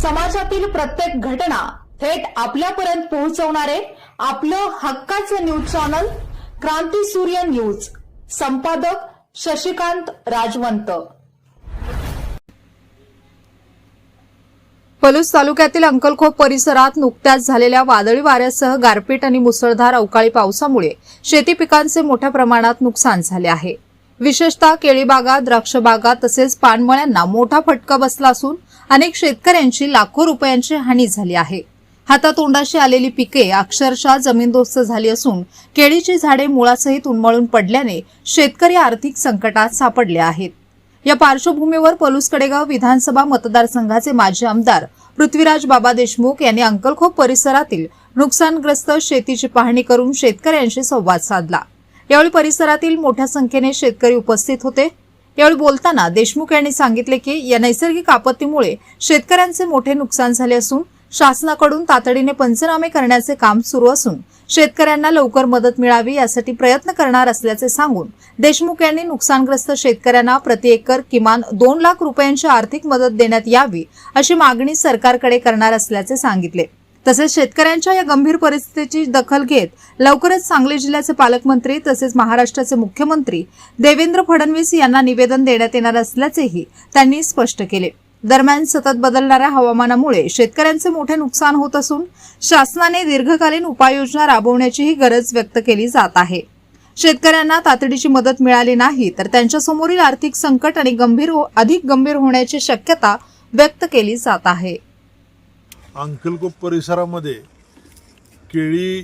समाजातील प्रत्येक घटना थेट आपल्यापर्यंत पोहोचवणारे आपलं हक्काचं न्यूज चॅनल क्रांती सूर्य न्यूज. संपादक शशिकांत राजवंत. पलूस तालुक्यातील अंकलखोप परिसरात नुकत्याच झालेल्या वादळी वाऱ्यासह गारपीट आणि मुसळधार अवकाळी पावसामुळे शेती पिकांचे मोठ्या प्रमाणात नुकसान झाले आहे. विशेषतः केळी बागा, द्राक्ष बागा तसेच पानमळ्यांना मोठा फटका बसला असून अनेक शेतकऱ्यांची लाखो रुपयांची हानी झाली आहे. हातातोंडाशी आलेली पिके अक्षरशः जमीनदोस्त झाली असून केळीची झाडे मुळासहित उन्मळून पडल्याने शेतकरी आर्थिक संकटात सापडले आहेत. या पार्श्वभूमीवर पलूस कडेगाव विधानसभा मतदारसंघाचे माजी आमदार पृथ्वीराज बाबा देशमुख यांनी अंकलखोप परिसरातील नुकसानग्रस्त शेतीची पाहणी करून शेतकऱ्यांशी संवाद साधला. यावेळी परिसरातील मोठ्या संख्येने शेतकरी उपस्थित होते. यावेळी बोलताना देशमुख यांनी सांगितले की या नैसर्गिक आपत्तीमुळे शेतकऱ्यांचे मोठे नुकसान झाले असून शासनाकडून तातडीने पंचनामे करण्याचे काम सुरू असून शेतकऱ्यांना लवकर मदत मिळावी यासाठी प्रयत्न करणार असल्याचे सांगून देशमुख यांनी नुकसानग्रस्त शेतकऱ्यांना प्रति एकर किमान 2 लाख रुपयांची आर्थिक मदत देण्यात यावी अशी मागणी सरकारकडे करणार असल्याचे सांगितले. तसेच शेतकऱ्यांच्या या गंभीर परिस्थितीची दखल घेत लवकरच सांगली जिल्ह्याचे पालकमंत्री तसेच महाराष्ट्राचे मुख्यमंत्री देवेंद्र फडणवीस यांना निवेदन देण्यात येणार असल्याचेही त्यांनी स्पष्ट केले. दरम्यान सतत बदलणाऱ्या हवामानामुळे शेतकऱ्यांचे मोठे नुकसान होत असून शासनाने दीर्घकालीन उपाययोजना राबवण्याचीही गरज व्यक्त केली जात आहे. शेतकऱ्यांना तातडीची मदत मिळाली नाही तर त्यांच्यासमोरील आर्थिक संकट आणि अधिक गंभीर होण्याची शक्यता व्यक्त केली जात आहे. अंकलखोप परिसरामध्ये केळी,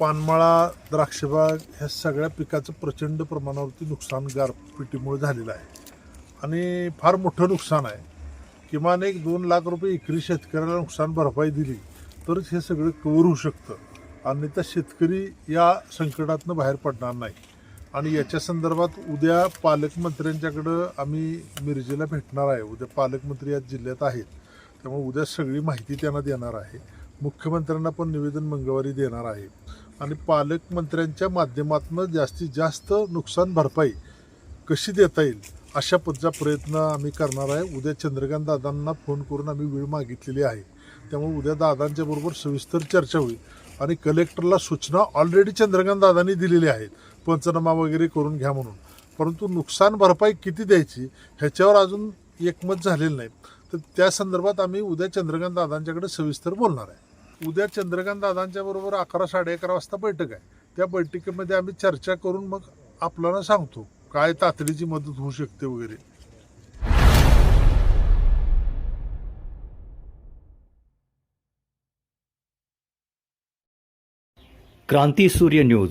पानमळा, द्राक्षबाग ह्या सगळ्या पिकाचं प्रचंड प्रमाणावरती नुकसान गारपिटीमुळे झालेलं आहे आणि फार मोठं नुकसान आहे. किमान 2 लाख रुपये एकरी शेतकऱ्याला नुकसान भरपाई दिली तरच हे सगळं कव्हर होऊ शकतं आणि त्या शेतकरी या संकटातनं बाहेर पडणार नाही. आणि याच्या संदर्भात उद्या पालकमंत्र्यांच्याकडं आम्ही मिरजेला भेटणार आहे. उद्या पालकमंत्री या जिल्ह्यात आहेत, त्यामुळे उद्या सगळी माहिती त्यांना देणार आहे. मुख्यमंत्र्यांना पण निवेदन मंगळवारी देणार आहे आणि पालकमंत्र्यांच्या माध्यमातून जास्तीत जास्त नुकसान भरपाई कशी देता येईल अशा पद्धतीचा प्रयत्न आम्ही करणार आहे. उद्या चंद्रकांत दादांना फोन करून आम्ही वेळ मागितलेली आहे, त्यामुळे उद्या दादांच्या बरोबर सविस्तर चर्चा होईल आणि कलेक्टरला सूचना ऑलरेडी चंद्रकांत दादांनी दिलेली आहेत पंचनामा वगैरे करून घ्या म्हणून. परंतु नुकसान भरपाई किती द्यायची ह्याच्यावर अजून एकमत झालेलं नाही. तर त्या संदर्भात आम्ही उद्या चंद्रकांत दादांच्याकडे सविस्तर बोलणार आहे. उद्या चंद्रकांत दादांच्या बरोबर 11-11:30 वाजता बैठक आहे. त्या बैठकीमध्ये आम्ही चर्चा करून मग आपल्याला सांगतो काय तातडीची मदत होऊ शकते वगैरे. क्रांती सूर्य न्यूज.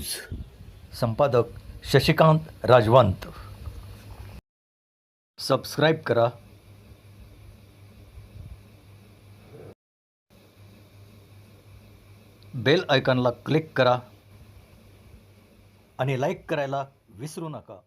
संपादक शशिकांत राजवंत. सबस्क्राईब करा, बेल आयकॉनला क्लिक करा आणि लाईक करायला विसरू नका.